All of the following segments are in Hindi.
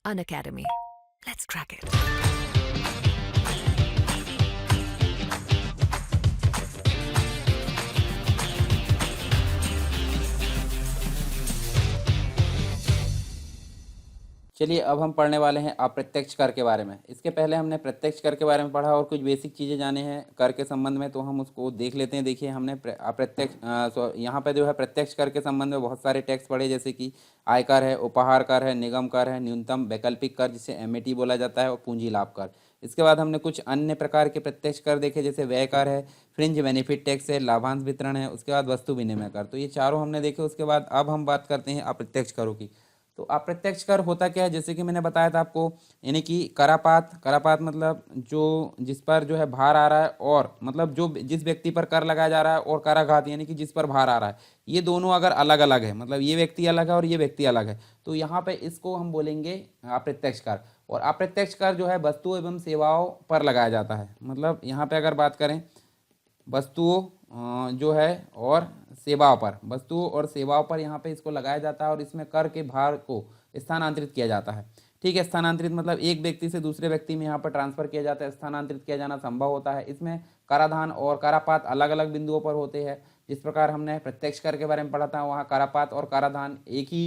Unacademy. Let's crack it. चलिए अब हम पढ़ने वाले हैं अप्रत्यक्ष कर के बारे में। इसके पहले हमने प्रत्यक्ष कर के बारे में पढ़ा और कुछ बेसिक चीज़ें जाने हैं कर के संबंध में, तो हम उसको देख लेते हैं। देखिए हमने अप्रत्यक्ष यहाँ पे जो है प्रत्यक्ष कर के संबंध में बहुत सारे टैक्स पढ़े, जैसे कि आयकर है, उपहार कर है, निगम कर है, न्यूनतम वैकल्पिक कर जिसे एमएटी बोला जाता है, और पूंजी लाभ कर। इसके बाद हमने कुछ अन्य प्रकार के प्रत्यक्ष कर देखे, जैसे व्यय कर है, फ्रिंज बेनिफिट टैक्स है, लाभांश वितरण है, उसके बाद वस्तु विनिमय कर। तो ये चारों हमने देखे। उसके बाद अब हम बात करते हैं अप्रत्यक्ष करों की। तो अप्रत्यक्ष कर होता क्या है, जैसे कि मैंने बताया था आपको, यानी कि करापात मतलब जो जिस पर जो है भार आ रहा है, और मतलब जो जिस व्यक्ति पर कर लगाया जा रहा है, और कराघात यानी कि जिस पर भार आ रहा है, ये दोनों अगर अलग अलग है, मतलब ये व्यक्ति अलग है और ये व्यक्ति अलग है, तो यहाँ पे इसको हम बोलेंगे अप्रत्यक्ष कर। और अप्रत्यक्ष कर जो है वस्तुओं एवं सेवाओं पर लगाया जाता है। मतलब यहाँ पे अगर बात करें वस्तुओं जो है और सेवाओं पर, वस्तुओं और सेवाओं पर यहाँ पे इसको लगाया जाता है, और इसमें कर के भार को स्थानांतरित किया जाता है। ठीक है, स्थानांतरित मतलब एक व्यक्ति से दूसरे व्यक्ति में यहाँ पर ट्रांसफर किया जाता है, स्थानांतरित किया जाना संभव होता है। इसमें कराधान और करापात अलग अलग बिंदुओं पर होते हैं। जिस प्रकार हमने प्रत्यक्ष कर के बारे में पढ़ा था, वहाँ करापात और कराधान एक ही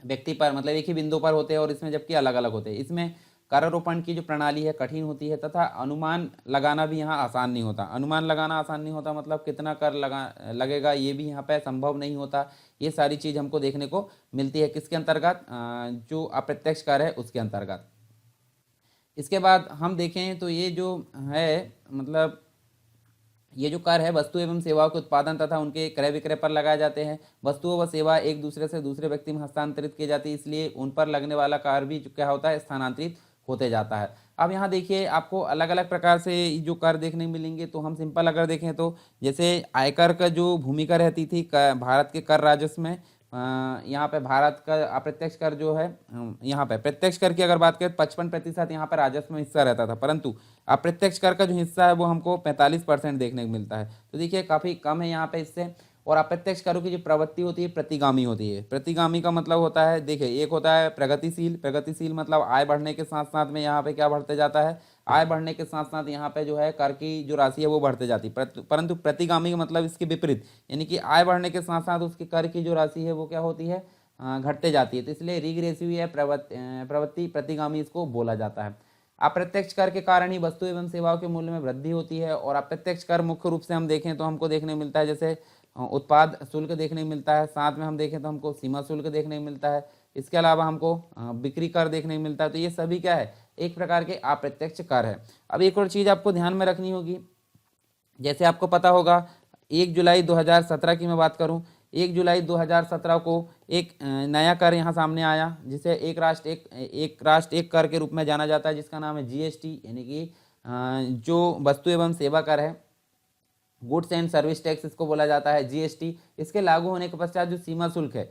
व्यक्ति पर, मतलब एक ही बिंदु पर होते हैं, और इसमें जबकि अलग अलग होते हैं। इसमें करारोपण की जो प्रणाली है कठिन होती है, तथा अनुमान लगाना भी यहाँ आसान नहीं होता। अनुमान लगाना आसान नहीं होता मतलब कितना कर लगेगा ये भी यहाँ पे संभव नहीं होता। ये सारी चीज़ हमको देखने को मिलती है किसके अंतर्गत, जो अप्रत्यक्ष कर है उसके अंतर्गत। इसके बाद हम देखें तो ये जो है, मतलब ये जो कर है वस्तु एवं सेवाओं के उत्पादन तथा उनके क्रय विक्रय पर लगाए जाते हैं। वस्तुओं व सेवा एक दूसरे से दूसरे व्यक्ति में हस्तांतरित की जाती है, इसलिए उन पर लगने वाला कर भी क्या होता है, स्थानांतरित होते जाता है। अब यहाँ देखिए आपको अलग अलग प्रकार से जो कर देखने को मिलेंगे। तो हम सिंपल अगर देखें तो जैसे आयकर का जो भूमिका रहती थी भारत के कर राजस्व में, यहाँ पे भारत का अप्रत्यक्ष कर जो है, यहाँ पे प्रत्यक्ष कर की अगर बात करें 55% यहाँ पर राजस्व में हिस्सा रहता था, परंतु अप्रत्यक्ष कर का जो हिस्सा है वो हमको 45% देखने को मिलता है। तो देखिए काफ़ी कम है यहाँ पे इससे। और अप्रत्यक्ष करों की जो प्रवृत्ति होती है प्रतिगामी होती है। प्रतिगामी का मतलब होता है, देखिए एक होता है प्रगतिशील। प्रगतिशील मतलब आय बढ़ने के साथ साथ में यहाँ पे क्या बढ़ते जाता है, आय बढ़ने के साथ साथ यहाँ पे जो है कर की जो राशि है वो बढ़ते जाती है। परंतु प्रतिगामी का मतलब इसके विपरीत, यानी कि आय बढ़ने के साथ साथ उसके कर की जो राशि है वो क्या होती है, घटते जाती है। तो इसलिए रिग्रेसिव या प्रवृत्ति प्रतिगामी इसको बोला जाता है। अप्रत्यक्ष कर के कारण ही वस्तु एवं सेवाओं के मूल्य में वृद्धि होती है। और अप्रत्यक्ष कर मुख्य रूप से हम देखें तो हमको देखने मिलता है, जैसे उत्पाद शुल्क देखने को मिलता है, साथ में हम देखें तो हमको सीमा शुल्क देखने को मिलता है, इसके अलावा हमको बिक्री कर देखने को मिलता है। तो ये सभी क्या है, एक प्रकार के अप्रत्यक्ष कर है। अब एक और चीज़ आपको ध्यान में रखनी होगी, जैसे आपको पता होगा 1 जुलाई 2017 की मैं बात करूं, 1 जुलाई 2017 को एक नया कर यहाँ सामने आया, जिसे एक राष्ट्र एक कर के रूप में जाना जाता है, जिसका नाम है जीएसटी, यानी कि जो वस्तु एवं सेवा कर है, गुड्स एंड सर्विस टैक्स इसको बोला जाता है, जीएसटी। इसके लागू होने के पश्चात जो सीमा शुल्क है,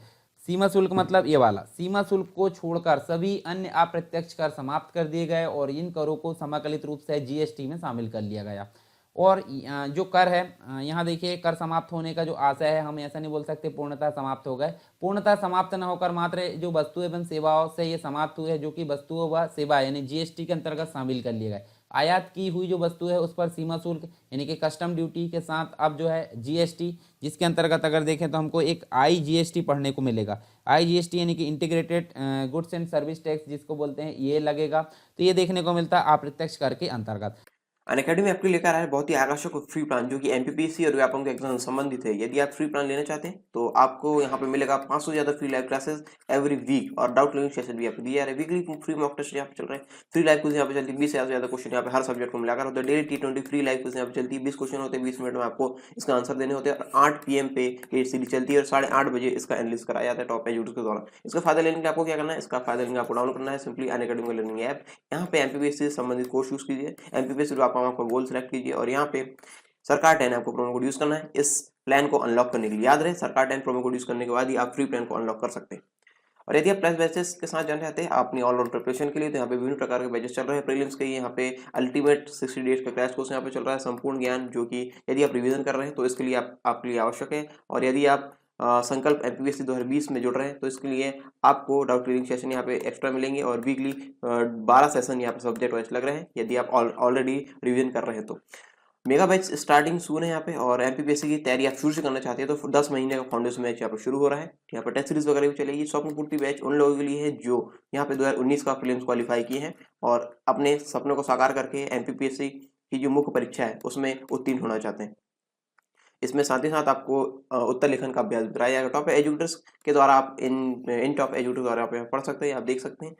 सीमा शुल्क मतलब ये वाला, सीमा शुल्क को छोड़कर सभी अन्य अप्रत्यक्ष कर समाप्त कर दिए गए, और इन करों को समाकलित रूप से जीएसटी में शामिल कर लिया गया। और जो कर है, यहाँ देखिए कर समाप्त होने का जो आशय है, हम ऐसा नहीं बोल सकते पूर्णतः समाप्त हो गए। पूर्णतः समाप्त न होकर मात्र जो वस्तु एवं सेवाओं से ये समाप्त हुए हैं, जो कि वस्तुओं व सेवा यानी जीएसटी के अंतर्गत शामिल कर लिए गए। आयात की हुई जो वस्तु है उस पर सीमा शुल्क यानी कि कस्टम ड्यूटी के साथ अब जो है जीएसटी, जिसके अंतर्गत अगर देखें तो हमको एक आईजीएसटी पढ़ने को मिलेगा। आईजीएसटी यानी कि integrated goods and service tax जिसको बोलते हैं, ये लगेगा। तो ये देखने को मिलता है अप्रत्यक्ष कर के अंतर्गत। अनअकैडमी आपके लेकर आया है बहुत ही आकर्षक फ्री प्लान जो कि एमपीपीएससी और व्यापम के एग्जाम से संबंधित है। यदि आप फ्री प्लान लेना चाहते हैं तो आपको यहाँ पे मिलेगा 500 से ज्यादा free live classes every week, और डाउट क्लियरिंग सेशन भी आपको दिया जा रहा है। वीकली फ्री मॉक टेस्ट यहाँ पे चल रहे हैं, फ्री लाइव क्विज यहाँ पे चलती है, 20 से ज्यादा क्वेश्चन यहाँ पे हर सब्जेक्ट को मिलाकर होता है। Daily T20 free live quiz यहाँ पे चलती है, 20 क्वेश्चन होते हैं, 20 मिनट में आपको इसका आंसर देने होते हैं, और 8 PM पे ये सीरीज चलती है, और 8:30 बजे इसका एनालिसिस कराया जाता है टॉप एजुकेटर्स के द्वारा। इसका फायदा लेने के लिए आपको क्या करना है, इसका फायदा लेने आपको डाउनलोड करना है सिंपली अनअकैडमी का लर्निंग ऐप। यहाँ पे एमपीपीएससी से संबंधित कोर्स यूज कीजिए, एमपीपीएससी आपका गोल सेलेक्ट कीजिए, और यहाँ पे सरकार 10 आपको प्रोमो कोड यूज करना है इस प्लान को अनलॉक करने के लिए। याद रहे सरकार 10 प्रोमो कोड यूज करने के बाद ही आप फ्री प्लान को अनलॉक कर सकते हैं। और यदि आप प्लस बैचेस के साथ जाना चाहते हैं अपनी ऑलराउंड प्रिपरेशन के लिए, तो यहाँ पे विभिन्न प्रकार के बैचेस चल रहे हैं। प्रीलिम्स के यहाँ पे अल्टीमेट 60 डेज का क्रैश कोर्स यहाँ पे चल रहा है, संपूर्ण ज्ञान, जो कि यदि आप रिवीजन कर रहे हैं तो इसके लिए आपके लिए आवश्यक है। और यदि आप संकल्प एमपीपीएससी 2020 में जुड़ रहे हैं तो इसके लिए आपको डाउट क्लियरिंग सेशन यहाँ पे एक्स्ट्रा मिलेंगे और वीकली 12 सेशन यहाँ पे सब्जेक्ट वाइज लग रहे हैं यदि आप ऑलरेडी रिवीजन कर रहे हैं तो। मेगा बैच स्टार्टिंग सून है यहाँ पे और एमपीपीएससी की तैयारी आप शुरू से करना चाहते हैं तो 10 महीने का फाउंडेशन बैच यहाँ पर शुरू हो रहा है। यहाँ पर टेस्ट सीरीज वगैरह भी चलेगी। स्वप्न पूर्ति बैच उन लोगों के लिए है जो यहाँ पे 2019 का प्रीलिम्स क्वालिफाई किए हैं और अपने सपनों को साकार करके एमपीपीएससी की जो मुख्य परीक्षा है उसमें उत्तीर्ण होना चाहते हैं। इसमें साथ ही साथ आपको उत्तर लेखन का अभ्यास कराया जाएगा। टॉप एजुकेटर्स के द्वारा आप इन टॉप एजुकेटर द्वारा आप पढ़ सकते हैं, आप देख सकते हैं।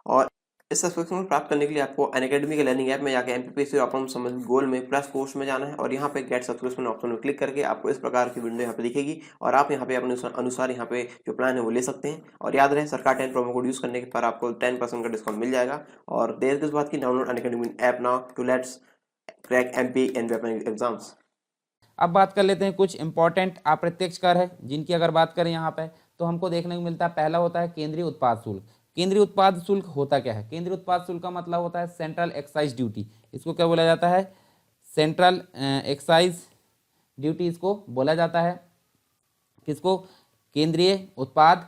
और इस सब्सक्रिप्शन प्राप्त करने के लिए आपको अनअकैडमी के लर्निंग ऐप में जाकर एमपीपीएससी और अपना संबंधित गोल में प्लस कोर्स में जाना है और यहाँ पे गेट सब्सक्रिप्शन ऑप्शन में क्लिक करके आपको इस प्रकार की विंडो यहाँ पे दिखेगी और आप यहाँ पे अपने अनुसार यहाँ पे जो प्लान है वो ले सकते हैं। और याद रहे सरकार 10 प्रोमो कोड यूज़ करने पर आपको 10% का डिस्काउंट मिल जाएगा। और देर किस बात की, download Unacademy app now to let's crack MP and exams. अब बात कर लेते हैं कुछ इंपॉर्टेंट अप्रत्यक्ष कर है जिनकी अगर बात करें यहाँ पे तो हमको देखने को मिलता है। पहला होता है केंद्रीय उत्पाद शुल्क। केंद्रीय उत्पाद शुल्क होता क्या है? केंद्रीय उत्पाद शुल्क का मतलब होता है सेंट्रल एक्साइज ड्यूटी। इसको क्या बोला जाता है? सेंट्रल एक्साइज ड्यूटी इसको बोला जाता है। किसको? केंद्रीय उत्पाद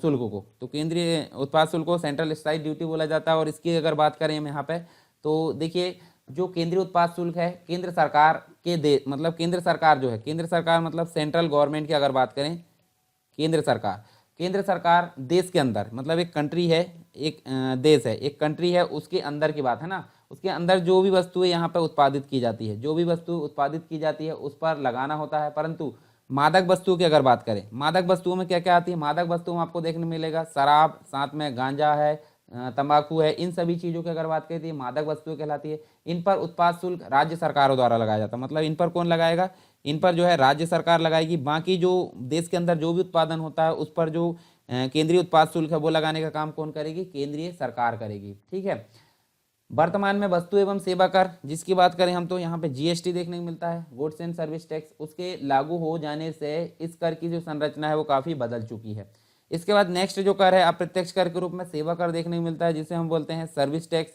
शुल्क को। तो केंद्रीय उत्पाद शुल्क को सेंट्रल एक्साइज ड्यूटी बोला जाता है। और इसकी अगर बात करें हम यहाँ पे तो देखिए जो केंद्रीय उत्पाद शुल्क है केंद्र सरकार के मतलब केंद्र सरकार जो है, केंद्र सरकार मतलब सेंट्रल गवर्नमेंट की अगर बात करें, केंद्र सरकार देश के अंदर मतलब एक कंट्री है, एक देश है, एक कंट्री है, उसके अंदर की बात है ना, उसके अंदर जो भी वस्तुएं यहाँ पे उत्पादित की जाती है, जो भी वस्तु उत्पादित की जाती है उस पर लगाना होता है। परंतु मादक वस्तुओं की अगर बात करें, मादक वस्तुओं में क्या क्या आती है? मादक वस्तुओं में आपको देखने मिलेगा शराब, साथ में गांजा है, तंबाकू है, इन सभी चीज़ों की अगर बात करें तो ये मादक वस्तुएं कहलाती है। इन पर उत्पाद शुल्क राज्य सरकारों द्वारा लगाया जाता है। मतलब इन पर कौन लगाएगा? इन पर जो है राज्य सरकार लगाएगी। बाकी जो देश के अंदर जो भी उत्पादन होता है उस पर जो केंद्रीय उत्पाद शुल्क है वो लगाने का काम कौन करेगी? केंद्रीय सरकार करेगी। ठीक है। वर्तमान में वस्तु एवं सेवा कर जिसकी बात करें हम तो यहाँ पे जीएसटी देखने को मिलता है, गुड्स एंड सर्विस टैक्स। उसके लागू हो जाने से इस कर की जो संरचना है वो काफ़ी बदल चुकी है। इसके बाद नेक्स्ट जो कर है अप्रत्यक्ष कर के रूप में सेवा कर देखने को मिलता है जिसे हम बोलते हैं सर्विस टैक्स।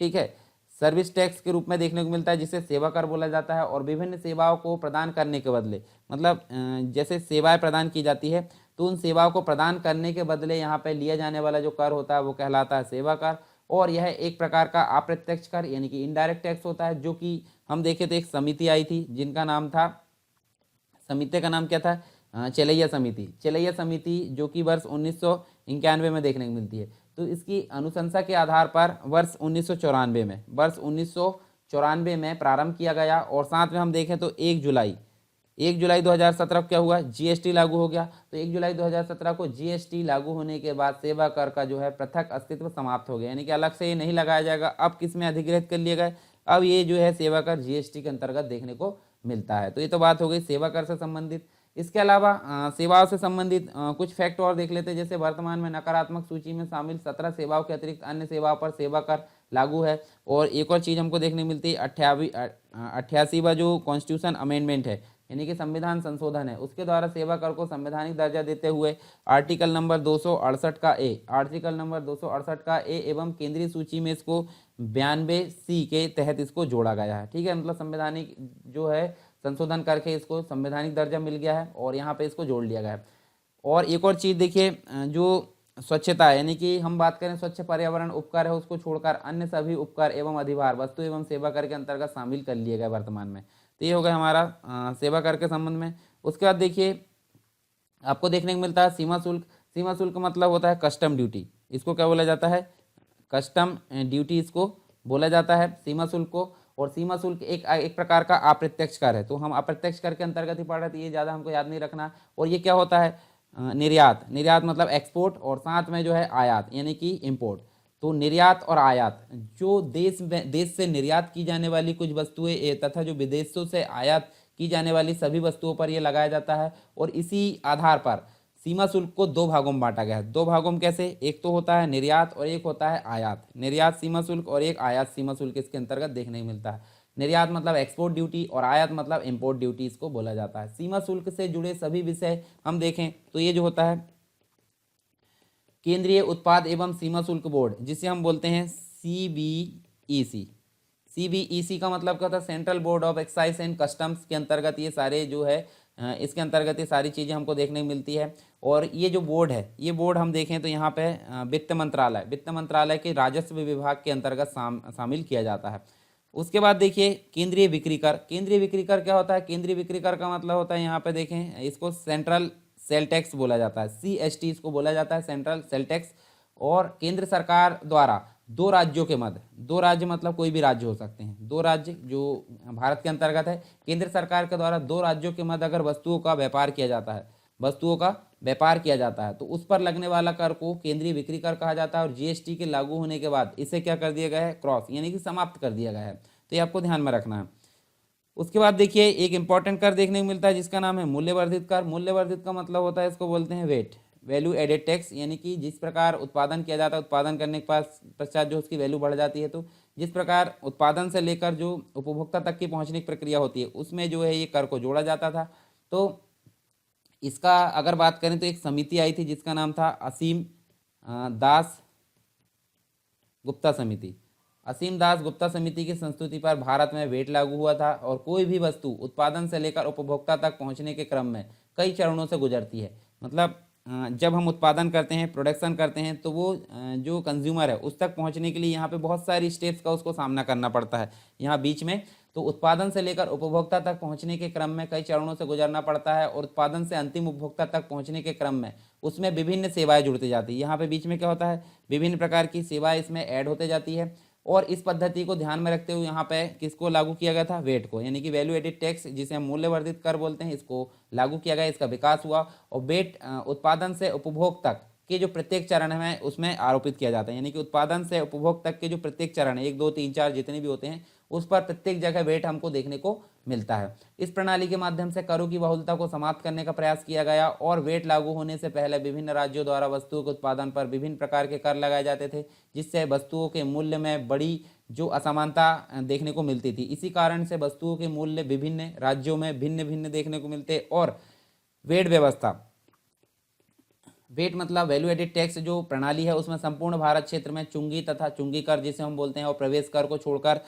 ठीक है, सर्विस टैक्स के रूप में देखने को मिलता है जिसे सेवा कर बोला जाता है। और विभिन्न सेवाओं को प्रदान करने के बदले मतलब जैसे सेवाएं प्रदान की जाती है तो उन सेवाओं को प्रदान करने के बदले यहाँ पे लिया जाने वाला जो कर होता है वो कहलाता है सेवा कर। और यह एक प्रकार का अप्रत्यक्ष कर यानी कि इनडायरेक्ट टैक्स होता है। जो कि हम देखें तो एक समिति आई थी जिनका नाम था, समिति का नाम क्या था? चेलैया समिति। चेलैया समिति जो कि वर्ष 1991 में देखने को मिलती है। तो इसकी अनुशंसा के आधार पर वर्ष 1994 में प्रारंभ किया गया। और साथ में हम देखें तो 1 जुलाई 2017 को क्या हुआ? जीएसटी लागू हो गया। तो 1 जुलाई 2017 को जीएसटी लागू होने के बाद सेवा कर का जो है पृथक अस्तित्व समाप्त हो गया, यानी कि अलग से ये नहीं लगाया जाएगा। अब किस में अधिग्रहित कर लिया गया? अब ये जो है सेवा कर जीएसटी के अंतर्गत देखने को मिलता है। तो ये तो बात हो गई सेवा कर से संबंधित। इसके अलावा सेवाओं से संबंधित कुछ फैक्ट और देख लेते हैं। जैसे वर्तमान में नकारात्मक सूची में शामिल 17 सेवाओं के अतिरिक्त अन्य सेवाओं पर सेवा कर लागू है। और एक और चीज़ हमको देखने मिलती है 88वां जो कॉन्स्टिट्यूशन अमेंडमेंट है यानी कि संविधान संशोधन है, उसके द्वारा सेवा कर को संवैधानिक दर्जा देते हुए आर्टिकल नंबर 268 का ए एवं केंद्रीय सूची में इसको 92C के तहत इसको जोड़ा गया है। ठीक है, मतलब संवैधानिक जो है संशोधन करके इसको संवैधानिक दर्जा मिल गया है और यहाँ पे इसको जोड़ लिया गया है। और एक और चीज़ देखिए, जो स्वच्छता यानी कि हम बात करें स्वच्छ पर्यावरण उपकर है उसको छोड़कर अन्य सभी उपकर एवं अधिभार वस्तु एवं सेवा कर के अंतर्गत शामिल कर लिए गए वर्तमान में। तो ये हो गया हमारा सेवा कर के संबंध में। उसके बाद देखिए आपको देखने को मिलता है सीमा शुल्क। सीमा शुल्क मतलब होता है कस्टम ड्यूटी। इसको क्या बोला जाता है? कस्टम ड्यूटी इसको बोला जाता है सीमा शुल्क को। और सीमा शुल्क एक प्रकार का अप्रत्यक्ष कर है। तो हम अप्रत्यक्ष कर के अंतर्गत ही पढ़ रहे थे, ये ज़्यादा हमको याद नहीं रखना। और ये क्या होता है? निर्यात मतलब एक्सपोर्ट और साथ में जो है आयात यानी कि इंपोर्ट। तो निर्यात और आयात जो देश से निर्यात की जाने वाली कुछ वस्तुएं तथा जो विदेशों से आयात की जाने वाली सभी वस्तुओं पर यह लगाया जाता है। और इसी आधार पर सीमा शुल्क को 2 भागों में बांटा गया है। 2 भागों में कैसे? एक तो होता है निर्यात और एक होता है आयात। निर्यात सीमा शुल्क और एक आयात सीमा शुल्क इसके अंतर्गत देखने को मिलता है। निर्यात मतलब एक्सपोर्ट ड्यूटी और आयात मतलब इंपोर्ट ड्यूटी इसको बोला जाता है। सीमा शुल्क से जुड़े सभी विषय हम देखें तो ये जो होता है केंद्रीय उत्पाद एवं सीमा शुल्क बोर्ड जिसे हम बोलते हैं सीबीईसी। सीबीईसी का मतलब क्या होता है? Central board of excise and customs के अंतर्गत ये सारे जो है इसके अंतर्गत ये सारी चीज़ें हमको देखने को मिलती है। और ये जो बोर्ड है, ये बोर्ड हम देखें तो यहाँ पे वित्त मंत्रालय के राजस्व विभाग के अंतर्गत शामिल किया जाता है। उसके बाद देखिए केंद्रीय बिक्री कर। केंद्रीय बिक्री कर क्या होता है? केंद्रीय बिक्री कर का मतलब होता है, यहाँ पे देखें, इसको सेंट्रल सेल टैक्स बोला जाता है, CST इसको बोला जाता है, सेंट्रल सेल टैक्स। और केंद्र सरकार द्वारा दो राज्यों के मध्य, दो राज्य मतलब कोई भी राज्य हो सकते हैं, दो राज्य जो भारत के अंतर्गत है, केंद्र सरकार के द्वारा दो राज्यों के मध्य अगर वस्तुओं का व्यापार किया जाता है, तो उस पर लगने वाला कर को केंद्रीय बिक्री कर कहा जाता है। और GST के लागू होने के बाद इसे क्या कर दिया गया है? क्रॉस यानी कि समाप्त कर दिया गया है। तो ये आपको ध्यान में रखना है। उसके बाद देखिए एक इंपॉर्टेंट कर देखने को मिलता है जिसका नाम है मूल्यवर्धित कर। मूल्यवर्धित का मतलब होता है, इसको बोलते हैं वेट, वैल्यू एडेड टैक्स, यानी कि जिस प्रकार उत्पादन किया जाता है, उत्पादन करने के पश्चात जो उसकी वैल्यू बढ़ जाती है, तो जिस प्रकार उत्पादन से लेकर जो उपभोक्ता तक की पहुंचने की प्रक्रिया होती है, उसमें जो है ये कर को जोड़ा जाता था। तो इसका अगर बात करें तो एक समिति आई थी जिसका नाम था असीम दास गुप्ता समिति। असीम दास गुप्ता समिति की संस्तुति पर भारत में वेट लागू हुआ था। और कोई भी वस्तु उत्पादन से लेकर उपभोक्ता तक पहुंचने के क्रम में कई चरणों से गुजरती है। मतलब जब हम उत्पादन करते हैं, प्रोडक्शन करते हैं, तो वो जो कंज्यूमर है उस तक पहुंचने के लिए यहाँ पे बहुत सारी स्टेप्स का उसको सामना करना पड़ता है यहाँ बीच में। तो उत्पादन से लेकर उपभोक्ता तक पहुंचने के क्रम में कई चरणों से गुजरना पड़ता है। और उत्पादन से अंतिम उपभोक्ता तक पहुंचने के क्रम में उसमें विभिन्न सेवाएं जुड़ती जाती है। यहाँ पे बीच में क्या होता है? विभिन्न प्रकार की सेवाएं इसमें ऐड होते जाती है। और इस पद्धति को ध्यान में रखते हुए यहाँ पे किसको लागू किया गया था? वेट को, यानी कि वैल्यू एडिड टैक्स, जिसे हम मूल्यवर्धित कर बोलते हैं, इसको लागू किया गया, इसका विकास हुआ। और वेट उत्पादन से उपभोग तक के जो प्रत्येक चरण है उसमें आरोपित किया जाता है। यानी कि उत्पादन से उपभोग तक के जो प्रत्येक चरण है, 1 2 3 4 जितने भी होते हैं, उस पर प्रत्येक जगह वेट हमको देखने को मिलता है। इस प्रणाली के माध्यम से करों की बहुलता को समाप्त करने का प्रयास किया गया। और वेट लागू होने से पहले विभिन्न राज्यों द्वारा वस्तुओं के उत्पादन पर विभिन्न प्रकार के कर लगाए जाते थे, जिससे वस्तुओं के मूल्य में बड़ी जो असमानता देखने को मिलती थी। इसी कारण से वस्तुओं के मूल्य विभिन्न राज्यों में भिन्न भिन्न देखने को मिलते। और वेट व्यवस्था, वेट मतलब वैल्यू एडिड टैक्स जो प्रणाली है, उसमें संपूर्ण भारत क्षेत्र में चुंगी तथा चुंगी कर जिसे हम बोलते हैं और प्रवेश कर को छोड़कर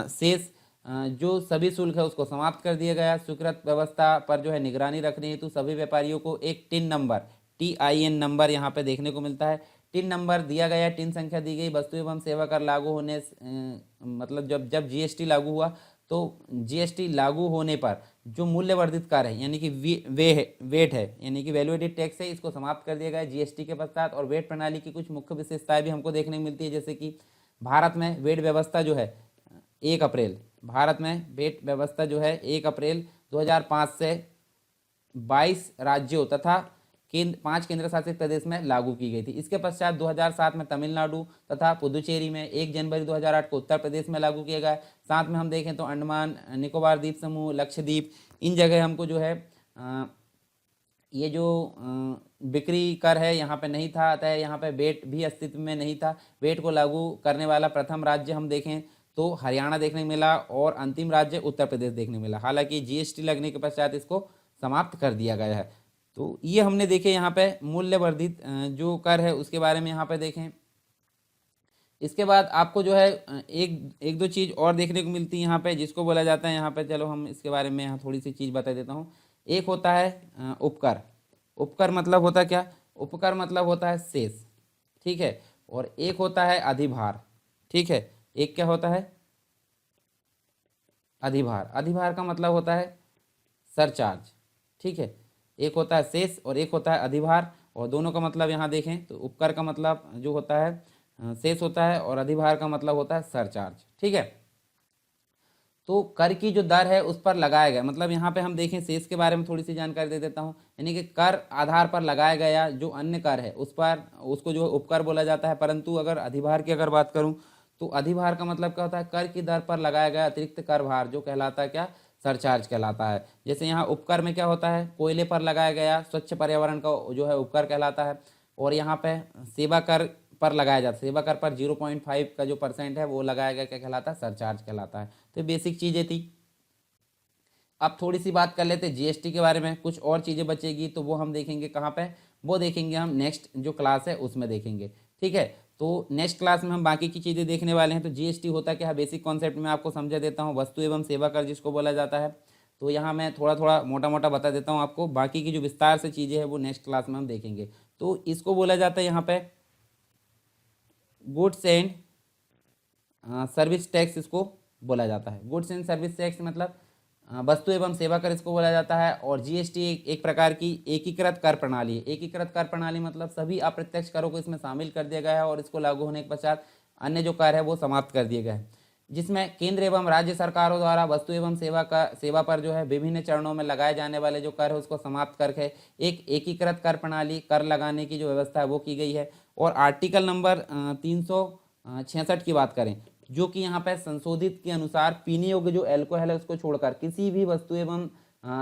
शेष जो सभी शुल्क है उसको समाप्त कर दिया गया। स्वीकृत व्यवस्था पर जो है निगरानी रखने हेतु सभी व्यापारियों को एक टिन नंबर, TIN नंबर यहाँ पे देखने को मिलता है। टिन नंबर दिया गया, टिन संख्या दी गई। वस्तु एवं सेवा कर लागू होने मतलब जब GST लागू हुआ, तो GST लागू होने पर जो मूल्यवर्धित कर है, यानी कि वेट है, यानी कि वैल्यू एडिड टैक्स है, इसको समाप्त कर दिया गया GST के पश्चात। और वेट प्रणाली की कुछ मुख्य विशेषताएं भी हमको देखने को मिलती है, जैसे कि भारत में वेट व्यवस्था जो है 1 अप्रैल, भारत में वेट व्यवस्था जो है 1 अप्रैल 2005 से 22 राज्यों तथा 5 केंद्र शासित प्रदेश में लागू की गई थी। इसके पश्चात 2007 में तमिलनाडु तथा पुदुचेरी में, 1 जनवरी 2008 को उत्तर प्रदेश में लागू किया गया। साथ में हम देखें तो अंडमान निकोबार द्वीप समूह, लक्षद्वीप, इन जगह हमको जो है ये जो बिक्री कर है यहाँ पे नहीं था, अतः यहाँ पे वेट भी अस्तित्व में नहीं था। वेट को लागू करने वाला प्रथम राज्य हम देखें तो हरियाणा देखने को मिला और अंतिम राज्य उत्तर प्रदेश देखने को मिला। हालांकि GST लगने के पश्चात इसको समाप्त कर दिया गया है। तो ये हमने देखे यहाँ पे मूल्य वर्धित जो कर है उसके बारे में यहाँ पे देखें। इसके बाद आपको जो है एक दो चीज़ और देखने को मिलती है यहाँ पे, जिसको बोला जाता है यहाँ पे, चलो हम इसके बारे में यहाँ थोड़ी सी चीज़ बता देता हूँ। एक होता है उपकर। उपकर मतलब होता क्या? उपकर मतलब होता है शेष, ठीक है। और एक होता है अधिभार, ठीक है। एक क्या होता है? अधिभार। अधिभार का मतलब होता है सरचार्ज, ठीक है। एक होता है शेष और एक होता है अधिभार, और दोनों का मतलब यहाँ देखें तो उपकर का मतलब जो होता है शेष होता है और अधिभार का मतलब होता है सरचार्ज, ठीक है। तो कर की जो दर है उस पर लगाया गया, मतलब यहाँ पे हम देखें शेष के बारे में थोड़ी सी जानकारी दे देता हूँ। यानी कि कर आधार पर लगाया गया जो अन्य कर है उस पर, उसको जो उपकर बोला जाता है। परंतु अगर अधिभार की अगर बात करूँ तो अधिभार का मतलब क्या होता है? कर की दर पर लगाया गया अतिरिक्त कर भार जो कहलाता है क्या? सरचार्ज कहलाता है। जैसे यहाँ उपकर में क्या होता है? कोयले पर लगाया गया स्वच्छ पर्यावरण का जो है उपकर कहलाता है। और यहाँ पे सेवा कर पर लगाया जाता है, सेवा कर पर 0.5 का जो % है वो लगाया गया, क्या कहलाता है? सरचार्ज कहलाता है। तो बेसिक चीज़ें थी। अब थोड़ी सी बात कर लेते हैं GST के बारे में। कुछ और चीज़ें बचेगी तो वो हम देखेंगे कहाँ पे? वो देखेंगे हम नेक्स्ट जो क्लास है उसमें देखेंगे, ठीक है। तो नेक्स्ट क्लास में हम बाकी की चीज़ें देखने वाले हैं। तो GST होता क्या है बेसिक कॉन्सेप्ट में आपको समझा देता हूँ। वस्तु एवं सेवा कर जिसको बोला जाता है। तो यहाँ मैं थोड़ा थोड़ा मोटा मोटा बता देता हूँ आपको, बाकी की जो विस्तार से चीज़ें हैं वो नेक्स्ट क्लास में हम देखेंगे। तो इसको बोला जाता है यहाँ पे गुड्स एंड सर्विस टैक्स, इसको बोला जाता है। गुड्स एंड सर्विस टैक्स मतलब वस्तु एवं सेवा कर इसको बोला जाता है। और जीएसटी एक प्रकार की एकीकृत कर प्रणाली है। एकीकृत कर प्रणाली मतलब सभी अप्रत्यक्ष करों को इसमें शामिल कर दिया गया है और इसको लागू होने के पश्चात अन्य जो कर है वो समाप्त कर दिए गए हैं, जिसमें केंद्र एवं राज्य सरकारों द्वारा वस्तु एवं सेवा पर जो है विभिन्न चरणों में लगाए जाने वाले जो कर है उसको समाप्त करके एक एकीकृत कर प्रणाली कर लगाने की जो व्यवस्था है वो की गई है। और आर्टिकल नंबर 366 की बात करें, जो कि यहाँ पे संशोधित के अनुसार पीने योग्य जो अल्कोहल है उसको छोड़कर किसी भी वस्तु एवं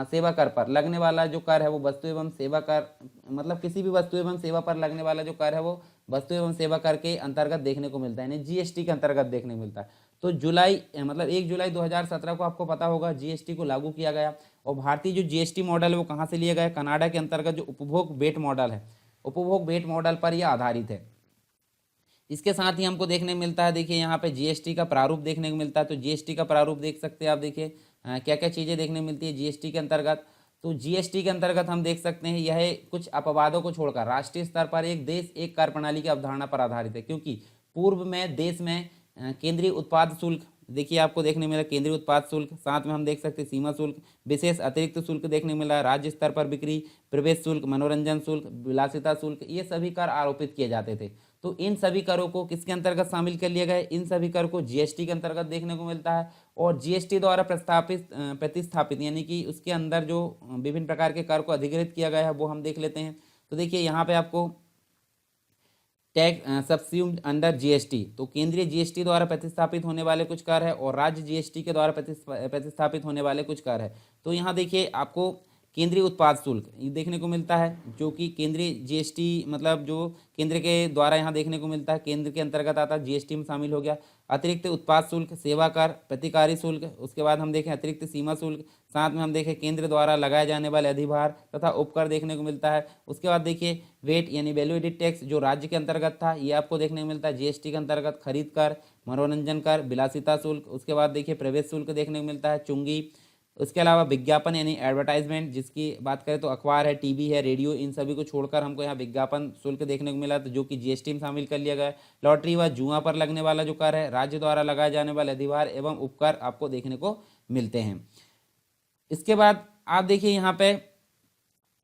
सेवा कर पर लगने वाला जो कर है वो वस्तु एवं सेवा कर, मतलब किसी भी वस्तु एवं सेवा पर लगने वाला जो कर है वो वस्तु एवं सेवा कर के अंतर्गत देखने को मिलता है, यानी जीएसटी के अंतर्गत देखने को मिलता है। तो जुलाई मतलब 1 जुलाई 2017 को आपको पता होगा जीएसटी को लागू किया गया। और भारतीय जो जीएसटी मॉडल है वो कहाँ से लिया गया है, कनाडा के अंतर्गत जो उपभोग भेंट मॉडल है, उपभोग भेंट मॉडल पर यह आधारित है। इसके साथ ही हमको देखने को मिलता है, देखिए यहाँ पे जीएसटी का प्रारूप देखने को मिलता है। तो जीएसटी का प्रारूप देख सकते हैं आप, देखिए क्या क्या चीज़ें देखने को मिलती है जीएसटी के अंतर्गत। तो जीएसटी के अंतर्गत हम देख सकते हैं यह कुछ अपवादों को छोड़कर राष्ट्रीय स्तर पर एक देश एक कर प्रणाली की अवधारणा पर आधारित है, क्योंकि पूर्व में देश में केंद्रीय उत्पाद शुल्क देखिए आपको देखने मिला, केंद्रीय उत्पाद शुल्क, साथ में हम देख सकते हैं सीमा शुल्क, विशेष अतिरिक्त शुल्क देखने मिला, राज्य स्तर पर बिक्री, प्रवेश शुल्क, मनोरंजन शुल्क, विलासिता शुल्क, ये सभी कर आरोपित किए जाते थे। तो इन सभी करों को किसके अंतर्गत शामिल कर लिया गया, इन सभी कर को जीएसटी के अंतर्गत देखने को मिलता है। और जीएसटी द्वारा प्रतिस्थापित यानी कि उसके अंदर जो विभिन्न प्रकार के कर को अधिग्रहित किया गया है वो हम देख लेते हैं। तो देखिए यहाँ पे आपको टैक्स सब्स्यूम्ड अंडर जीएसटी, तो केंद्रीय जीएसटी द्वारा प्रतिस्थापित होने वाले कुछ कर है और राज्य जीएसटी के द्वारा प्रतिस्थापित होने वाले कुछ कर है। तो यहाँ देखिए आपको केंद्रीय उत्पाद शुल्क ये देखने को मिलता है, जो कि केंद्रीय जीएसटी मतलब जो केंद्र के द्वारा यहाँ देखने को मिलता है, केंद्र के अंतर्गत आता है, जीएसटी में शामिल हो गया। अतिरिक्त उत्पाद शुल्क, सेवा कर, प्रतिकारी शुल्क, उसके बाद हम देखें अतिरिक्त सीमा शुल्क, साथ में हम देखें केंद्र द्वारा लगाए जाने वाले अधिभार तथा उपकर देखने को मिलता है। उसके बाद देखिए वेट यानी वैल्यू एडिड टैक्स जो राज्य के अंतर्गत था ये आपको देखने को मिलता है जीएसटी के अंतर्गत। खरीद कर, मनोरंजन कर, विलासिता शुल्क, उसके बाद देखिए प्रवेश शुल्क देखने को मिलता है, चुंगी। उसके अलावा विज्ञापन यानी एडवर्टाइजमेंट, जिसकी बात करें तो अखबार है, टीवी है, रेडियो, इन सभी को छोड़कर हमको यहाँ विज्ञापन शुल्क देखने को मिला, तो जो कि जीएसटी में शामिल कर लिया गया है। लॉटरी व जुआ पर लगने वाला जो कर है, राज्य द्वारा लगाए जाने वाले अधिभार एवं उपकर आपको देखने को मिलते हैं। इसके बाद आप देखिए यहाँ पे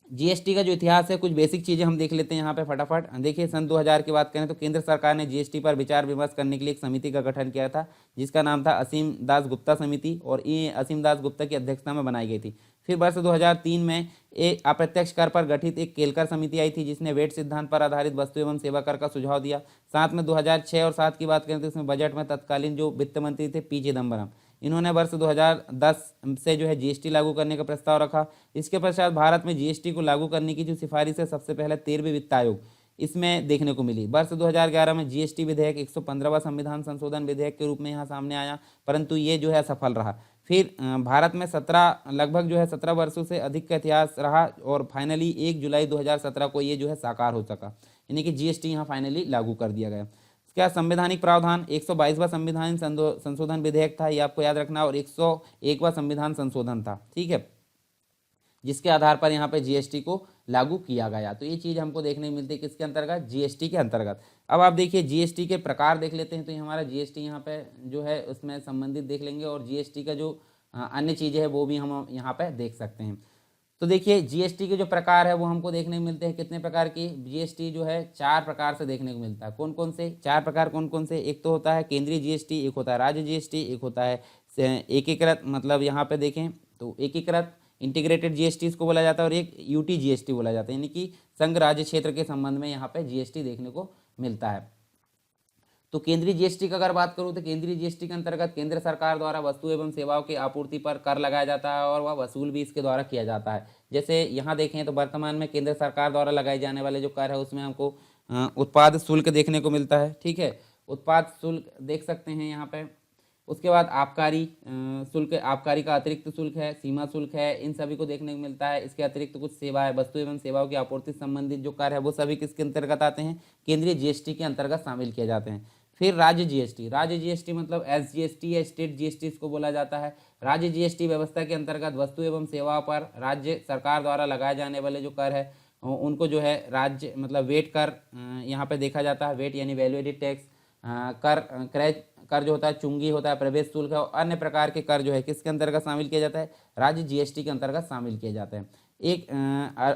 जीएसटी का जो इतिहास है, कुछ बेसिक चीज़ें हम देख लेते हैं यहाँ पे फटाफट। देखिए सन 2000 की बात करें तो केंद्र सरकार ने जीएसटी पर विचार विमर्श करने के लिए एक समिति का गठन किया था, जिसका नाम था असीम दास गुप्ता समिति, और ये असीम दास गुप्ता की अध्यक्षता में बनाई गई थी। फिर वर्ष 2003 में एक अप्रत्यक्ष कर पर गठित एक केलकर समिति आई थी, जिसने वेट सिद्धांत पर आधारित वस्तु एवं सेवा कर का सुझाव दिया। साथ में 2006 और 7 की बात करें तो इसमें बजट में तत्कालीन जो वित्त मंत्री थे पी चिदम्बरम, इन्होंने वर्ष 2010 से जो है जीएसटी लागू करने का प्रस्ताव रखा। इसके पश्चात भारत में जीएसटी को लागू करने की जो सिफारिश है सबसे पहले 13वें वित्त आयोग इसमें देखने को मिली। वर्ष 2011 में जीएसटी विधेयक 115वां संविधान संशोधन विधेयक के रूप में यहाँ सामने आया, परंतु ये जो है असफल रहा। फिर भारत में लगभग जो है 17 वर्षों से अधिक का इतिहास रहा और फाइनली 1 जुलाई 2017 को ये जो है साकार हो सका, यानी कि जीएसटी यहाँ फाइनली लागू कर दिया गया। क्या संवैधानिक प्रावधान 122वां संविधान संशोधन विधेयक था, ये आपको याद रखना, और 101वां संविधान संशोधन था, ठीक है, जिसके आधार पर यहाँ पे जीएसटी को लागू किया गया। तो ये चीज़ हमको देखने को मिलती है किसके अंतर्गत, जीएसटी के अंतर्गत। अब आप देखिए जीएसटी के प्रकार देख लेते हैं, तो ये हमारा जीएसटी यहाँ पे जो है उसमें संबंधित देख लेंगे, और जीएसटी का जो अन्य चीज़ें हैं वो भी हम यहाँ पे देख सकते हैं। तो देखिए जीएसटी के जो प्रकार है वो हमको देखने को मिलते हैं, कितने प्रकार की जीएसटी जो है 4 प्रकार से देखने को मिलता है। कौन कौन से 4 प्रकार, कौन कौन से, एक तो होता है केंद्रीय जीएसटी, एक होता है राज्य जीएसटी, एक होता है एकीकृत, मतलब यहाँ पे देखें तो एकीकृत इंटीग्रेटेड जीएसटी इसको बोला जाता है, और एक यूटी जीएसटी बोला जाता है, यानी कि संघ राज्य क्षेत्र के संबंध में यहाँ पे जीएसटी देखने को मिलता है। तो केंद्रीय जीएसटी की अगर बात करूँ तो केंद्रीय जीएसटी के अंतर्गत केंद्र सरकार द्वारा वस्तु एवं सेवाओं की आपूर्ति पर कर लगाया जाता है और वह वसूल भी इसके द्वारा किया जाता है। जैसे यहाँ देखें तो वर्तमान में केंद्र सरकार द्वारा लगाए जाने वाले जो कर है उसमें हमको उत्पाद शुल्क देखने को मिलता है, ठीक है, उत्पाद शुल्क देख सकते हैं यहाँ पे। उसके बाद आबकारी शुल्क, आबकारी का अतिरिक्त शुल्क है, सीमा शुल्क है, इन सभी को देखने को मिलता है। इसके अतिरिक्त कुछ सेवाएं, वस्तु एवं सेवाओं की आपूर्ति संबंधित जो कर है वो सभी किसके अंतर्गत आते हैं, केंद्रीय जीएसटी के अंतर्गत शामिल किए जाते हैं। फिर राज्य जीएसटी, राज्य जीएसटी मतलब एसजीएसटी या स्टेट जीएसटी इसको बोला जाता है। राज्य जीएसटी व्यवस्था के अंतर्गत वस्तु एवं सेवा पर राज्य सरकार द्वारा लगाए जाने वाले जो कर है उनको जो है राज्य मतलब वेट कर यहाँ पे देखा जाता है। वेट यानी वैल्यू एडिड टैक्स, कर क्रय कर जो होता है, चुंगी होता है, प्रवेश शुल्क है और अन्य प्रकार के कर जो है किसके अंतर्गत शामिल किया जाता है, राज्य जीएसटी के अंतर्गत शामिल किए जाते हैं। एक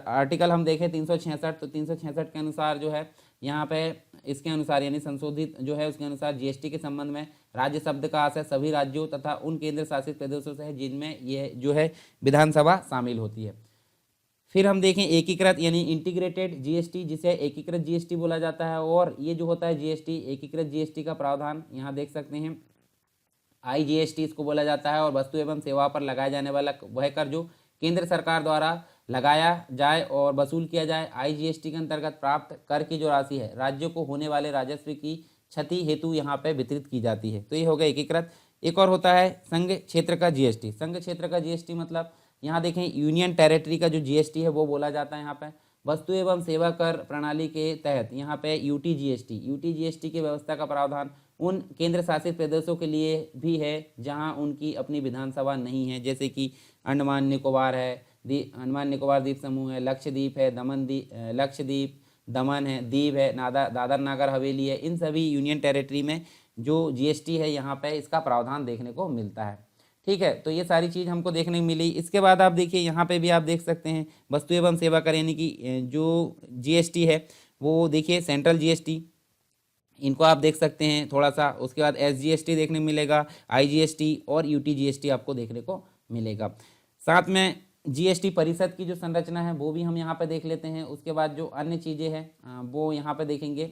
आर्टिकल हम देखें 366, तो 366 के अनुसार जो है यहाँ पे इसके अनुसार यानी संशोधित जो है उसके अनुसार जीएसटी के संबंध में राज्य शब्द का आशय सभी राज्यों तथा उन केंद्र शासित प्रदेशों से है जिनमें ये जो है विधानसभा शामिल होती है। फिर हम देखें एकीकृत यानी इंटीग्रेटेड जीएसटी, जिसे एकीकृत जीएसटी बोला जाता है। और ये जो होता है जीएसटी, एकीकृत जीएसटी का प्रावधान यहाँ देख सकते हैं, आईजीएसटी इसको बोला जाता है। और वस्तु एवं सेवा पर लगाया जाने वाला वह कर जो केंद्र सरकार द्वारा लगाया जाए और वसूल किया जाए। आईजीएसटी के अंतर्गत प्राप्त कर की जो राशि है राज्यों को होने वाले राजस्व की क्षति हेतु यहाँ पे वितरित की जाती है। तो ये हो गया एकीकृत। एक और होता है संघ क्षेत्र का जीएसटी। संघ क्षेत्र का जीएसटी मतलब यहाँ देखें यूनियन टेरिटरी का जो जीएसटी है वो बोला जाता है। यहाँ पे वस्तु एवं सेवा कर प्रणाली के तहत यहाँ पे यूटी जीएसटी की व्यवस्था का प्रावधान उन केंद्र शासित प्रदेशों के लिए भी है जहाँ उनकी अपनी विधानसभा नहीं है, जैसे कि अंडमान निकोबार है, अंडमान निकोबार द्वीप समूह है, लक्षद्वीप है, लक्षद्वीप, दमन है, दीव है, दादर नागर हवेली है। इन सभी यूनियन टेरिटरी में जो जीएसटी है यहाँ पे इसका प्रावधान देखने को मिलता है। ठीक है, तो ये सारी चीज़ हमको देखने को मिली। इसके बाद आप देखिए यहाँ पे भी आप देख सकते हैं वस्तु एवं सेवा कर यानी कि जो जीएसटी है वो देखिए सेंट्रल जीएसटी, इनको आप देख सकते हैं थोड़ा सा। उसके बाद एसजीएसटी देखने को मिलेगा, आईजीएसटी और यूटी जीएसटी आपको देखने को मिलेगा। साथ में जीएसटी परिषद की जो संरचना है वो भी हम यहाँ पे देख लेते हैं। उसके बाद जो अन्य चीज़ें हैं वो यहाँ पे देखेंगे।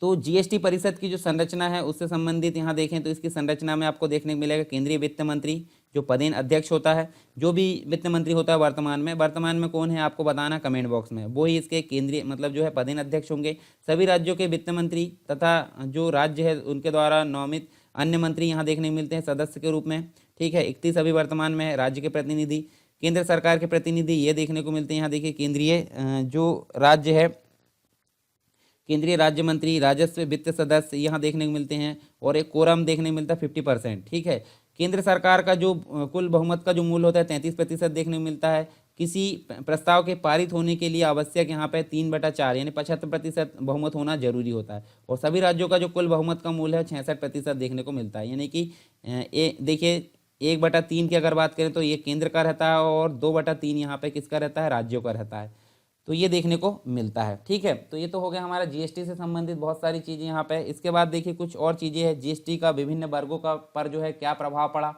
तो जीएसटी परिषद की जो संरचना है उससे संबंधित यहाँ देखें तो इसकी संरचना में आपको देखने को मिलेगा केंद्रीय वित्त मंत्री जो पदेन अध्यक्ष होता है। जो भी वित्त मंत्री होता है वर्तमान में कौन है आपको बताना कमेंट बॉक्स में, वो ही इसके केंद्रीय मतलब जो है पदेन अध्यक्ष होंगे। सभी राज्यों के वित्त मंत्री तथा जो राज्य है उनके द्वारा नामित अन्य मंत्री यहाँ देखने को मिलते हैं सदस्य के रूप में। ठीक है, 31 अभी वर्तमान में है। राज्य के प्रतिनिधि, केंद्र सरकार के प्रतिनिधि ये देखने को मिलते हैं। यहाँ देखिए केंद्रीय जो राज्य है, केंद्रीय राज्य मंत्री, राजस्व वित्त सदस्य यहाँ देखने को मिलते हैं। और एक कोरम देखने को मिलता है 50%। ठीक है, केंद्र सरकार का जो कुल बहुमत का जो मूल्य होता है 33% देखने को मिलता है। किसी प्रस्ताव के पारित होने के लिए आवश्यक यहाँ पे 3/4 यानी 75% बहुमत होना जरूरी होता है। और सभी राज्यों का जो कुल बहुमत का मूल्य है 66% देखने को मिलता है। यानी कि देखिए 1/3 की अगर बात करें तो ये केंद्र का रहता है और 2/3 यहाँ पे किसका रहता है, राज्यों का रहता है। तो ये देखने को मिलता है। ठीक है, तो ये तो हो गया हमारा जीएसटी से संबंधित बहुत सारी चीज़ें यहाँ पे। इसके बाद देखिए कुछ और चीज़ें हैं जीएसटी का विभिन्न वर्गों का पर जो है क्या प्रभाव पड़ा,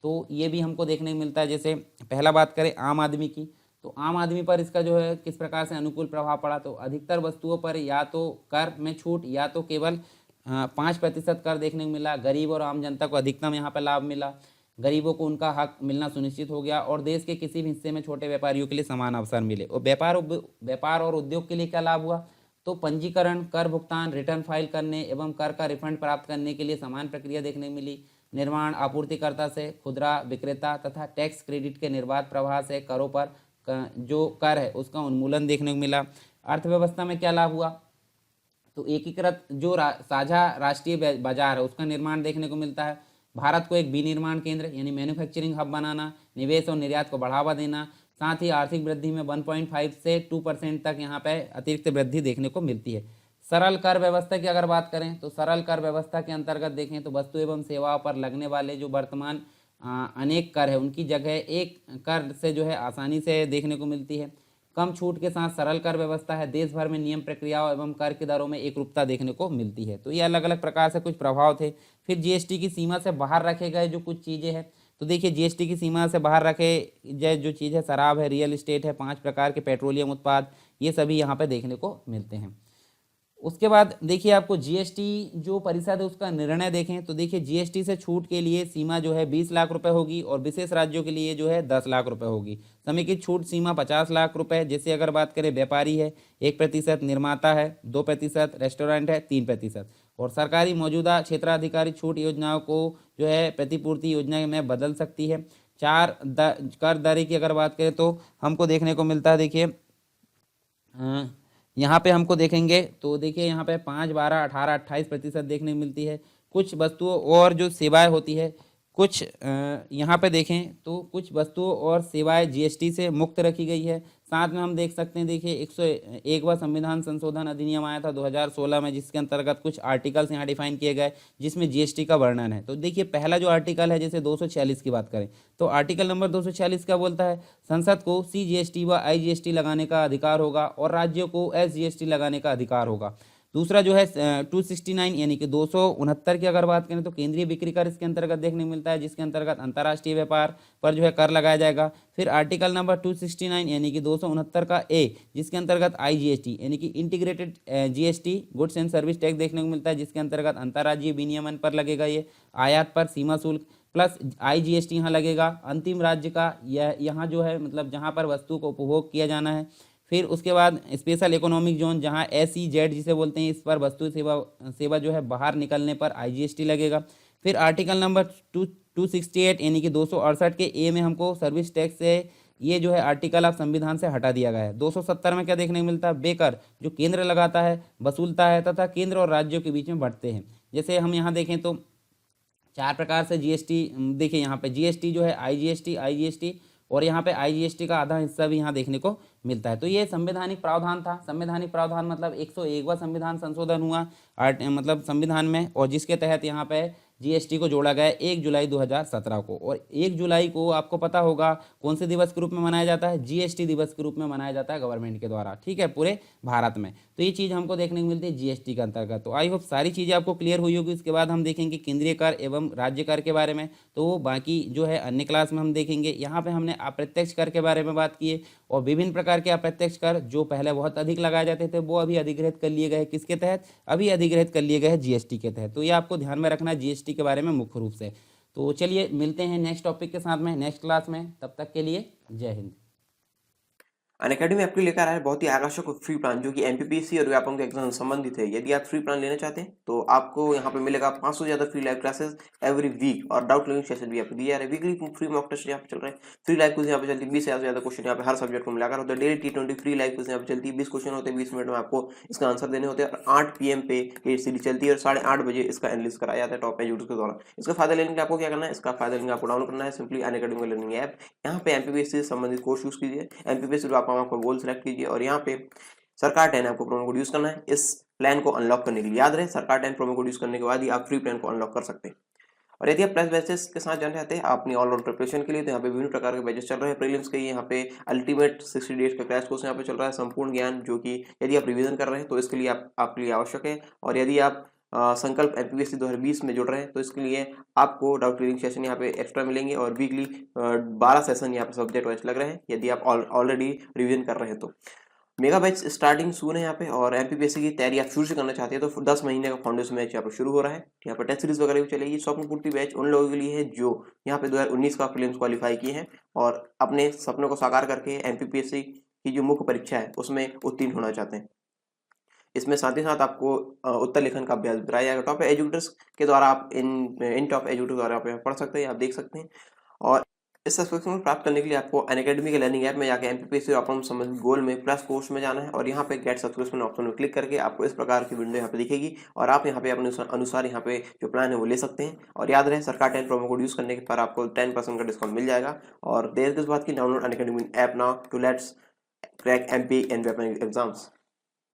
तो ये भी हमको देखने को मिलता है। जैसे पहला बात करें आम आदमी की, तो आम आदमी पर इसका जो है किस प्रकार से अनुकूल प्रभाव पड़ा। तो अधिकतर वस्तुओं पर या तो कर में छूट या तो केवल 5% कर देखने को मिला। गरीब और आम जनता को अधिकतम यहाँ पर लाभ मिला। गरीबों को उनका हक मिलना सुनिश्चित हो गया और देश के किसी भी हिस्से में छोटे व्यापारियों के लिए समान अवसर मिले। और व्यापार और उद्योग के लिए क्या लाभ हुआ, तो पंजीकरण, कर भुगतान, रिटर्न फाइल करने एवं कर का रिफंड प्राप्त करने के लिए समान प्रक्रिया देखने को मिली। निर्माण आपूर्तिकर्ता से खुदरा विक्रेता तथा टैक्स क्रेडिट के निर्बाध प्रवाह से करों पर जो कर है उसका उन्मूलन देखने को मिला। अर्थव्यवस्था में क्या लाभ हुआ, तो एकीकृत जो साझा राष्ट्रीय बाजार है उसका निर्माण देखने को मिलता है। भारत को एक विनिर्माण केंद्र यानी मैन्युफैक्चरिंग हब बनाना, निवेश और निर्यात को बढ़ावा देना, साथ ही आर्थिक वृद्धि में 1.5 से 2% तक यहाँ पे अतिरिक्त वृद्धि देखने को मिलती है। सरल कर व्यवस्था की अगर बात करें तो सरल कर व्यवस्था के अंतर्गत देखें तो वस्तु एवं सेवाओं पर लगने वाले जो वर्तमान अनेक कर है उनकी जगह एक कर से जो है आसानी से देखने को मिलती है। कम छूट के साथ सरल कर व्यवस्था है। देश भर में नियम प्रक्रियाओं एवं कर की दरों में एकरूपता देखने को मिलती है। तो ये अलग अलग प्रकार से कुछ प्रभाव थे। फिर जीएसटी की सीमा से बाहर रखे गए जो कुछ चीज़ें हैं, तो देखिए जीएसटी की सीमा से बाहर रखे गए जो चीज़ है शराब है, रियल इस्टेट है, 5 प्रकार के पेट्रोलियम उत्पाद, ये सभी यहाँ पे देखने को मिलते हैं। उसके बाद देखिए आपको जीएसटी जो परिषद है उसका निर्णय देखें तो देखिए जीएसटी से छूट के लिए सीमा जो है 20 लाख रुपए होगी और विशेष राज्यों के लिए जो है 10 लाख रुपए होगी। समेकित छूट सीमा 50 लाख रुपए। जैसे अगर बात करें व्यापारी है 1%, निर्माता है 2%, रेस्टोरेंट है 3%। और सरकारी मौजूदा क्षेत्राधिकारी छूट योजनाओं को जो है प्रतिपूर्ति योजना में बदल सकती है। कर दर की अगर बात करें तो हमको देखने को मिलता है देखिए यहाँ पे हमको देखेंगे तो देखिए यहाँ पे 5, 12, 18, 28% देखने को मिलती है। कुछ वस्तुओं और जो सेवाएं होती है, कुछ यहाँ पे देखें तो कुछ वस्तुओं और सेवाएं जीएसटी से मुक्त रखी गई है। साथ में हम देख सकते हैं, देखिए 101वां संविधान संशोधन अधिनियम आया था 2016 में, जिसके अंतर्गत कुछ आर्टिकल्स यहाँ डिफाइन किए गए जिसमें जीएसटी का वर्णन है। तो देखिए पहला जो आर्टिकल है, जैसे 246 की बात करें तो आर्टिकल नंबर 246 क्या बोलता है, संसद को सीजीएसटी व आईजीएसटी लगाने का अधिकार होगा और राज्यों को एसजीएसटी लगाने का अधिकार होगा। दूसरा जो है 269 यानी कि 269 की अगर बात करें तो केंद्रीय बिक्री कर इसके अंतर्गत देखने को मिलता है, जिसके अंतर्गत अंतर्राष्ट्रीय व्यापार पर जो है कर लगाया जाएगा। फिर आर्टिकल नंबर 269 यानी कि 269 का ए, जिसके अंतर्गत आईजीएसटी यानी कि integrated GST goods and service tax देखने को मिलता है, जिसके अंतर्गत अंतर्राज्यीय विनियमन पर लगेगा ये, आयात पर सीमा शुल्क प्लस आईजीएसटी यहाँ लगेगा, अंतिम राज्य का यह यहाँ जो है मतलब जहाँ पर वस्तु को उपभोग किया जाना है। फिर उसके बाद स्पेशल इकोनॉमिक जोन जहाँ SEZ जिसे बोलते हैं, इस पर वस्तु सेवा जो है बाहर निकलने पर आईजीएसटी लगेगा। फिर आर्टिकल नंबर 268 यानी कि 268 के ए में हमको सर्विस टैक्स से ये जो है आर्टिकल आप संविधान से हटा दिया गया है। 270 में क्या देखने को मिलता है, बेकर जो केंद्र लगाता है, वसूलता है तथा केंद्र और राज्यों के बीच में बढ़ते हैं। जैसे हम यहाँ देखें तो 4 प्रकार से जीएसटी, देखिए यहाँ पे जीएसटी जो है आईजीएसटी और यहाँ पे आईजीएसटी का आधा हिस्सा भी यहाँ देखने को मिलता है। तो ये संवैधानिक प्रावधान था। संवैधानिक प्रावधान मतलब 101वां संविधान संशोधन हुआ मतलब संविधान में, और जिसके तहत यहाँ पे जीएसटी को जोड़ा गया 1 जुलाई 2017 को। और 1 जुलाई को आपको पता होगा कौन से दिवस के रूप में मनाया जाता है, जीएसटी दिवस के रूप में मनाया जाता है गवर्नमेंट के द्वारा, ठीक है, पूरे भारत में। तो ये चीज़ हमको देखने को मिलती है जीएसटी के अंतर्गत। तो आई होप सारी चीज़ें आपको क्लियर हुई होगी। इसके बाद हम देखेंगे केंद्रीय कर एवं राज्य कर के बारे में, तो बाकी जो है अन्य क्लास में हम देखेंगे। यहाँ पे हमने अप्रत्यक्ष कर के बारे में बात की है, और विभिन्न प्रकार के अप्रत्यक्ष कर जो पहले बहुत अधिक लगाए जाते थे वो अभी अधिग्रहित कर लिए गए, किसके तहत, अभी अधिग्रहित कर लिए गए हैं जीएसटी के तहत। तो ये आपको ध्यान में रखना है जीएसटी के बारे में मुख्य रूप से। तो चलिए मिलते हैं नेक्स्ट टॉपिक के साथ में नेक्स्ट क्लास में, तब तक के लिए जय हिंद। अनअकैडमी आपके लेकर आया है बहुत ही आकर्षक फ्री प्लान जो कि एमपीपीएससी और व्यापम के एग्जाम से संबंधित है। यदि आप फ्री प्लान लेना चाहते हैं तो आपको यहाँ पे मिलेगा 500 से ज्यादा free live classes every week, और डाउट क्लियरिंग सेशन भी आपको दिया जा रहा है। वीकली फ्री मॉक टेस्ट यहाँ पे चल रहे हैं, फ्री लाइव क्विज यहाँ पे चलती है, 20 से ज्यादा क्वेश्चन यहाँ पे हर सब्जेक्ट को मिलाकर होता है। Daily T20 free live quiz यहाँ पे चलती है, 20 क्वेश्चन होते हैं, 20 मिनट में आपको इसका आंसर देने होते हैं, और 8 PM पे ये सीरीज चलती है, और 8:30 बजे इसका एनालिसिस कराया जाता है टॉप एजुकेटर्स के द्वारा। इसका फायदा लेने के लिए आपको क्या करना है, इसका फायदा लेने आपको डाउनलोड करना है सिंपली अनअकैडमी का लर्निंग ऐप। यहाँ पे एमपीपीएससी से संबंधित कोर्स यूज कीजिए, एमपीपीएससी आपका गोल सेलेक्ट कीजिए, और यहाँ पे सरकार 10 आपको प्रोमो कोड यूज करना है इस प्लान को अनलॉक करने के लिए। याद रहे सरकार 10 प्रोमो कोड यूज करने के बाद ही आप फ्री प्लान को अनलॉक कर सकते हैं। और यदि आप प्लस बैचेस के साथ जाना चाहते हैं अपनी ऑलराउंड प्रिपरेशन के लिए, तो यहाँ पे विभिन्न प्रकार के बैचेस चल रहे हैं। प्रीलिम्स के यहाँ पे अल्टीमेट 60 डेज का क्रैश कोर्स यहाँ पे चल रहा है, संपूर्ण ज्ञान, जो कि यदि आप रिवीजन कर रहे हैं तो इसके लिए आपके लिए आवश्यक है। और यदि आप संकल्प एमपीपीएससी 2020 में जुड़ रहे हैं तो इसके लिए आपको डाउट क्लियरिंग सेशन यहाँ पे एक्स्ट्रा मिलेंगे, और वीकली 12 सेशन यहाँ पे सब्जेक्ट वाइज लग रहे हैं यदि आप ऑलरेडी रिवीजन कर रहे हैं तो। मेगा बैच स्टार्टिंग सून है यहाँ पे, और एमपीपीएससी की तैयारी आप शुरू से करना चाहते हैं तो 10 महीने का फाउंडेशन बैच यहाँ पे शुरू हो रहा है। यहाँ पे टेस्ट सीरीज वगैरह भी चलेगी। स्वप्न पूर्ति बैच उन लोगों के लिए है जो यहाँ पे 2019 का प्रीलिम्स क्वालिफाई किए हैं और अपने सपनों को साकार करके एमपीपीएससी की जो मुख्य परीक्षा है उसमें उत्तीर्ण होना चाहते हैं। इसमें साथ ही साथ आपको उत्तर लेखन का अभ्यास कराया जाएगा टॉप एजुकेटर्स के द्वारा। आप इन टॉप एजुकेटर्स द्वारा आप पढ़ सकते हैं, आप देख सकते हैं। और इस सब्सक्रिप्शन प्राप्त करने के लिए आपको अनअकैडमी के लर्निंग ऐप में जाकर एमपीपीएससी और अपना संबंधित गोल में प्लस कोर्स में जाना है, और यहाँ पे गेट सब्सक्रिप्शन ऑप्शन में क्लिक करके आपको इस प्रकार की विंडो यहाँ पे दिखेगी, और आप यहाँ पे अपने अनुसार यहाँ पे जो प्लान है वो ले सकते हैं। और याद रहे सरकार 10 प्रोमो कोड यूज करने पर आपको 10% का डिस्काउंट मिल जाएगा। और देर किस बात की, download Unacademy app now to let's crack MP and weapon exams.